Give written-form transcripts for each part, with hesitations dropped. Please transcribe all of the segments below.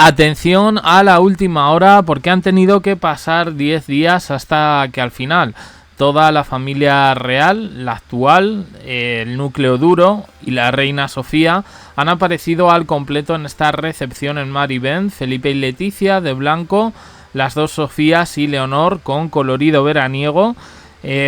Atención a la última hora, porque han tenido que pasar 10 días hasta que al final toda la familia real, la actual, el núcleo duro y la reina Sofía han aparecido al completo en esta recepción en Mar y Ben. Felipe y Leticia de blanco, las dos Sofías y Leonor con colorido veraniego.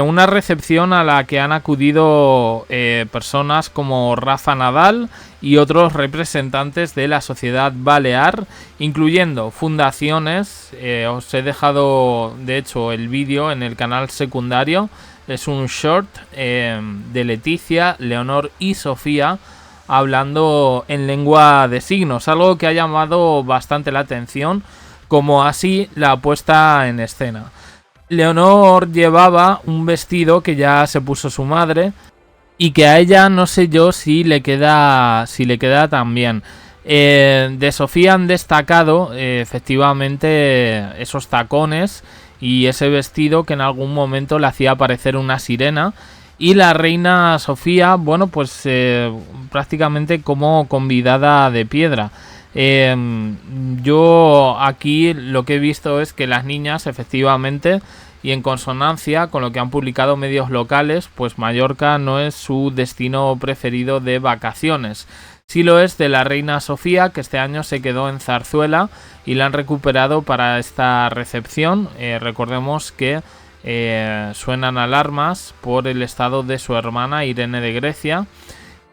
Una recepción a la que han acudido personas como Rafa Nadal y otros representantes de la sociedad balear, incluyendo fundaciones. Os he dejado de hecho el vídeo en el canal secundario. Es un short de Leticia, Leonor y Sofía hablando en lengua de signos, algo que ha llamado bastante la atención, como así la puesta en escena. Leonor llevaba un vestido que ya se puso su madre y que a ella no sé yo si le queda tan bien. De Sofía han destacado efectivamente esos tacones y ese vestido que en algún momento le hacía parecer una sirena. Y la reina Sofía, bueno, pues prácticamente como convidada de piedra. Yo aquí lo que he visto es que las niñas efectivamente, y en consonancia con lo que han publicado medios locales, pues Mallorca no es su destino preferido de vacaciones. Sí lo es de la reina Sofía, que este año se quedó en Zarzuela y la han recuperado para esta recepción. Recordemos que suenan alarmas por el estado de su hermana Irene de Grecia.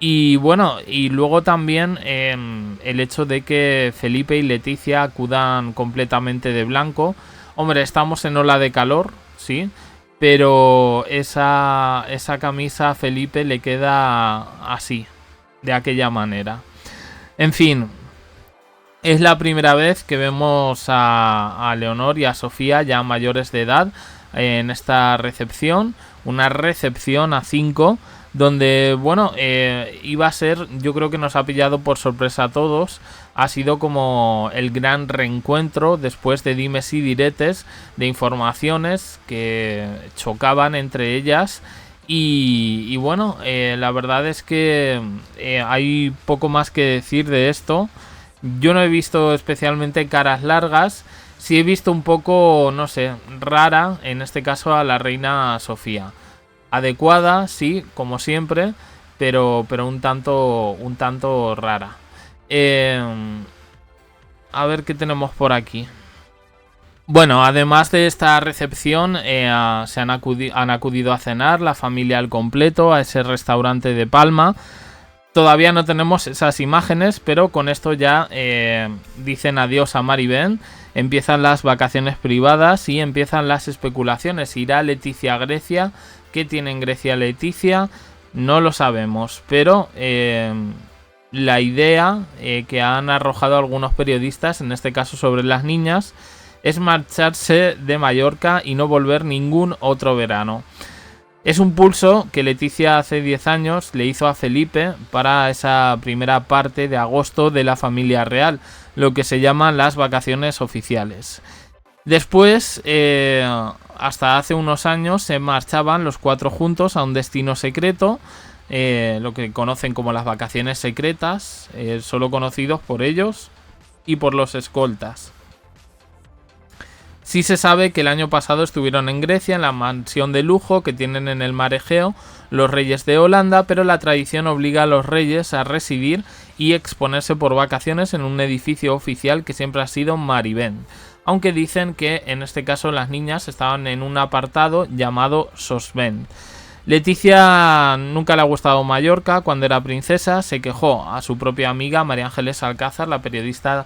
Y bueno, y luego también el hecho de que Felipe y Leticia acudan completamente de blanco. Hombre, estamos en ola de calor, sí, pero esa camisa a Felipe le queda así, de aquella manera. En fin, es la primera vez que vemos a Leonor y a Sofía ya mayores de edad en esta recepción, una recepción a 5, donde, bueno, iba a ser, yo creo que nos ha pillado por sorpresa a todos. Ha sido como el gran reencuentro después de dimes y diretes, de informaciones que chocaban entre ellas. Y bueno, la verdad es que hay poco más que decir de esto. Yo no he visto especialmente caras largas. Sí he visto un poco, no sé, rara, en este caso a la reina Sofía. Adecuada, sí, como siempre, pero un tanto rara. A ver qué tenemos por aquí. Bueno, además de esta recepción, han acudido a cenar la familia al completo a ese restaurante de Palma. Todavía no tenemos esas imágenes, pero con esto ya dicen adiós a Mar y Ben. Empiezan las vacaciones privadas y empiezan las especulaciones. ¿Irá Leticia a Grecia? ¿Qué tiene en Grecia Leticia? No lo sabemos, pero la idea que han arrojado algunos periodistas, en este caso sobre las niñas, es marcharse de Mallorca y no volver ningún otro verano. Es un pulso que Leticia hace 10 años le hizo a Felipe para esa primera parte de agosto de la familia real, lo que se llaman las vacaciones oficiales. Después, hasta hace unos años, se marchaban los 4 juntos a un destino secreto, lo que conocen como las vacaciones secretas, solo conocidos por ellos y por los escoltas. Sí se sabe que el año pasado estuvieron en Grecia, en la mansión de lujo que tienen en el mar Egeo los reyes de Holanda, pero la tradición obliga a los reyes a residir y exponerse por vacaciones en un edificio oficial que siempre ha sido Mar y Ben. Aunque dicen que en este caso las niñas estaban en un apartado llamado Sosben. Leticia nunca le ha gustado Mallorca. Cuando era princesa se quejó a su propia amiga María Ángeles Alcázar, la periodista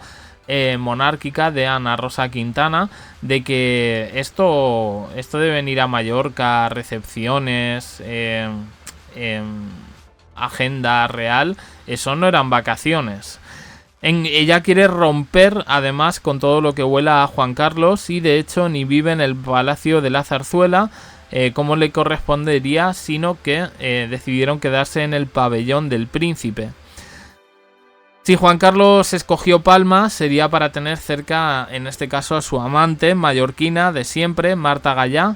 monárquica de Ana Rosa Quintana, de que esto de venir a Mallorca, recepciones, agenda real, eso no eran vacaciones. Ella quiere romper además con todo lo que huela a Juan Carlos y de hecho ni vive en el Palacio de la Zarzuela como le correspondería, sino que decidieron quedarse en el pabellón del príncipe. Si Juan Carlos escogió Palma sería para tener cerca, en este caso, a su amante mallorquina de siempre, Marta Gallá,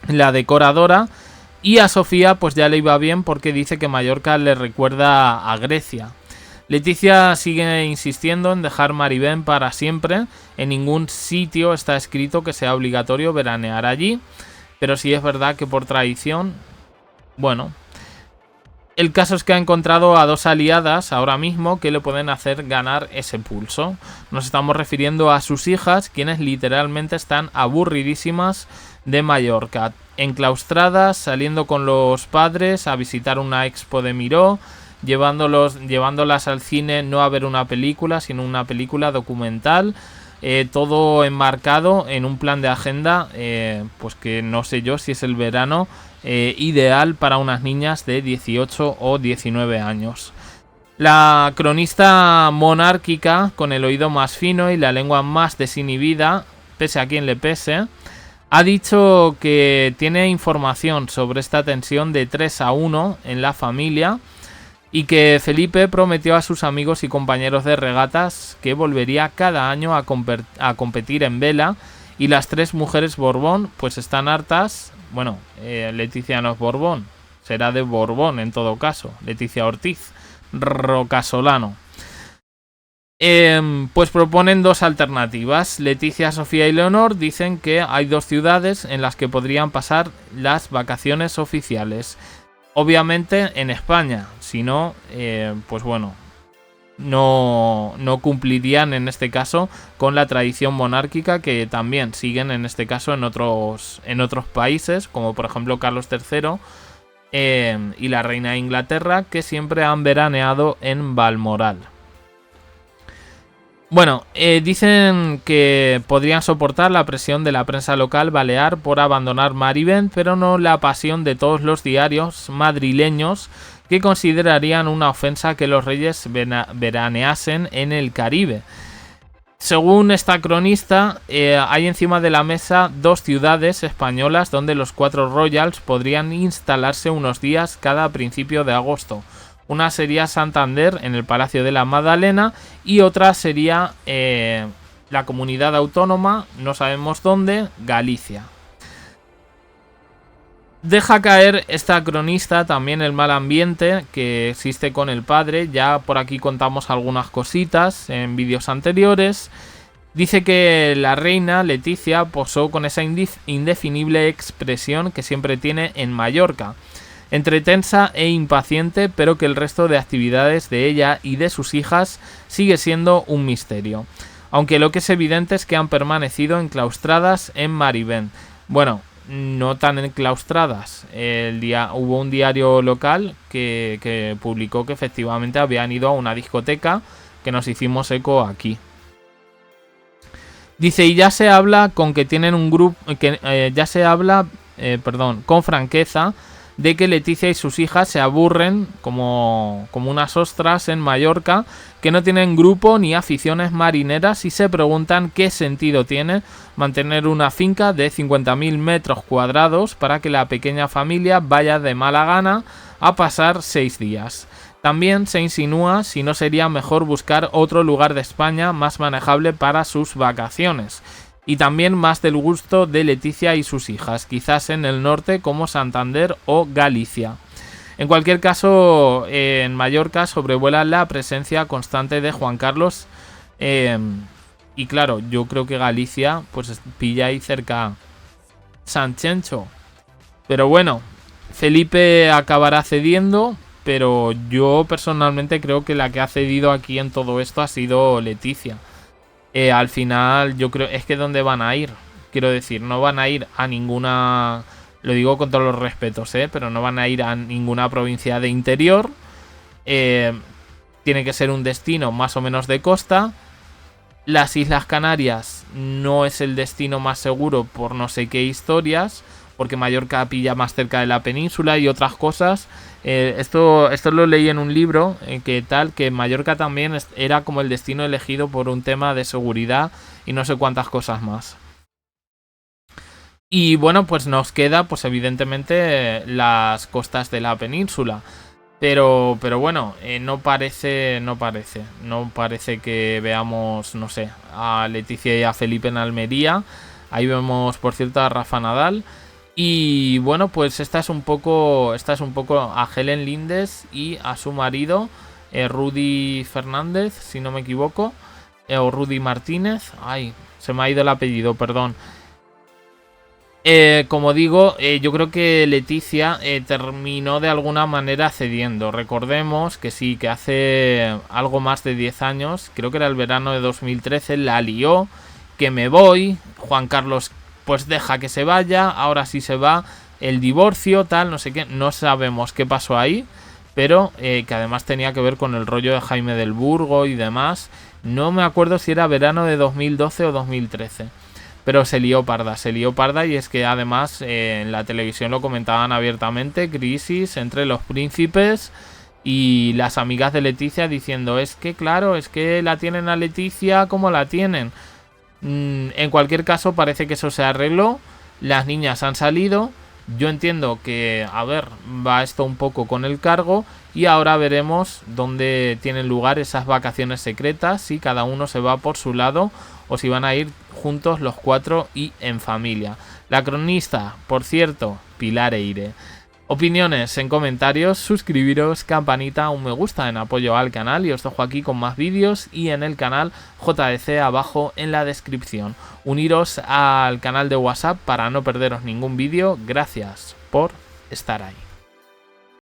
la decoradora, y a Sofía pues ya le iba bien porque dice que Mallorca le recuerda a Grecia. Leticia sigue insistiendo en dejar Maribén para siempre. En ningún sitio está escrito que sea obligatorio veranear allí, pero sí es verdad que por tradición, bueno, el caso es que ha encontrado a dos aliadas ahora mismo que le pueden hacer ganar ese pulso. Nos estamos refiriendo a sus hijas, quienes literalmente están aburridísimas de Mallorca, enclaustradas, saliendo con los padres a visitar una expo de Miró, llevándolas al cine no a ver una película, sino una película documental. Todo enmarcado en un plan de agenda, pues que no sé yo si es el verano ideal para unas niñas de 18 o 19 años. La cronista monárquica, con el oído más fino y la lengua más desinhibida, pese a quien le pese, ha dicho que tiene información sobre esta tensión de 3-1 en la familia y que Felipe prometió a sus amigos y compañeros de regatas que volvería cada año a competir en vela, y las tres mujeres Borbón pues están hartas. Bueno, Leticia no es Borbón, será de Borbón en todo caso, Leticia Ortiz Rocasolano. Pues proponen dos alternativas. Leticia, Sofía y Leonor dicen que hay dos ciudades en las que podrían pasar las vacaciones oficiales. Obviamente en España, si no, pues bueno, no cumplirían en este caso con la tradición monárquica que también siguen en este caso en otros países, como por ejemplo Carlos III y la reina de Inglaterra, que siempre han veraneado en Balmoral. Bueno, dicen que podrían soportar la presión de la prensa local balear por abandonar Maribén, pero no la pasión de todos los diarios madrileños, que considerarían una ofensa que los reyes veraneasen en el Caribe. Según esta cronista, hay encima de la mesa dos ciudades españolas donde los cuatro royals podrían instalarse unos días cada principio de agosto. Una sería Santander, en el Palacio de la Magdalena, y otra sería la comunidad autónoma, no sabemos dónde, Galicia. Deja caer esta cronista también el mal ambiente que existe con el padre. Ya por aquí contamos algunas cositas en vídeos anteriores. Dice que la reina Leticia posó con esa indefinible expresión que siempre tiene en Mallorca, entre tensa e impaciente, pero que el resto de actividades de ella y de sus hijas sigue siendo un misterio. Aunque lo que es evidente es que han permanecido enclaustradas en Maribén. Bueno, no tan enclaustradas. Hubo un diario local que publicó que efectivamente habían ido a una discoteca, que nos hicimos eco aquí. Dice, y ya se habla con que tienen un grupo, con franqueza, de que Leticia y sus hijas se aburren como unas ostras en Mallorca, que no tienen grupo ni aficiones marineras, y se preguntan qué sentido tiene mantener una finca de 50.000 metros cuadrados para que la pequeña familia vaya de mala gana a pasar 6 días. También se insinúa si no sería mejor buscar otro lugar de España más manejable para sus vacaciones, y también más del gusto de Leticia y sus hijas, quizás en el norte como Santander o Galicia. En cualquier caso, en Mallorca sobrevuela la presencia constante de Juan Carlos, y claro, yo creo que Galicia pues pilla ahí cerca Sanchencho. Pero bueno, Felipe acabará cediendo, pero yo personalmente creo que la que ha cedido aquí en todo esto ha sido Leticia. Al final yo creo es que ¿dónde van a ir? Quiero decir, no van a ir a ninguna, lo digo con todos los respetos, pero no van a ir a ninguna provincia de interior. Tiene que ser un destino más o menos de costa. Las Islas Canarias no es el destino más seguro por no sé qué historias, porque Mallorca pilla más cerca de la península y otras cosas. Esto lo leí en un libro que Mallorca también era como el destino elegido por un tema de seguridad y no sé cuántas cosas más. Y bueno, pues nos queda pues evidentemente las costas de la península. Pero bueno, no parece que veamos, no sé, a Leticia y a Felipe en Almería. Ahí vemos, por cierto, a Rafa Nadal. Y bueno, pues esta es un poco a Helen Lindes y a su marido, Rudy Fernández, si no me equivoco, o Rudy Martínez. Ay, se me ha ido el apellido, perdón. Como digo, yo creo que Leticia terminó de alguna manera cediendo. Recordemos que sí, que hace algo más de 10 años, creo que era el verano de 2013, la lió, que me voy, Juan Carlos pues deja que se vaya, ahora sí se va, el divorcio, tal, no sé qué, no sabemos qué pasó ahí, pero que además tenía que ver con el rollo de Jaime del Burgo y demás. No me acuerdo si era verano de 2012 o 2013. Pero se lió parda, y es que además en la televisión lo comentaban abiertamente, crisis entre los príncipes y las amigas de Leticia diciendo, es que claro, es que la tienen a Leticia como la tienen. En cualquier caso parece que eso se arregló, las niñas han salido, yo entiendo que, a ver, va esto un poco con el cargo y ahora veremos dónde tienen lugar esas vacaciones secretas, si cada uno se va por su lado o si van a ir juntos los 4 y en familia. La cronista, por cierto, Pilar Eire. Opiniones en comentarios, suscribiros, campanita, un me gusta en apoyo al canal y os dejo aquí con más vídeos y en el canal JDC abajo en la descripción. Uniros al canal de WhatsApp para no perderos ningún vídeo. Gracias por estar ahí.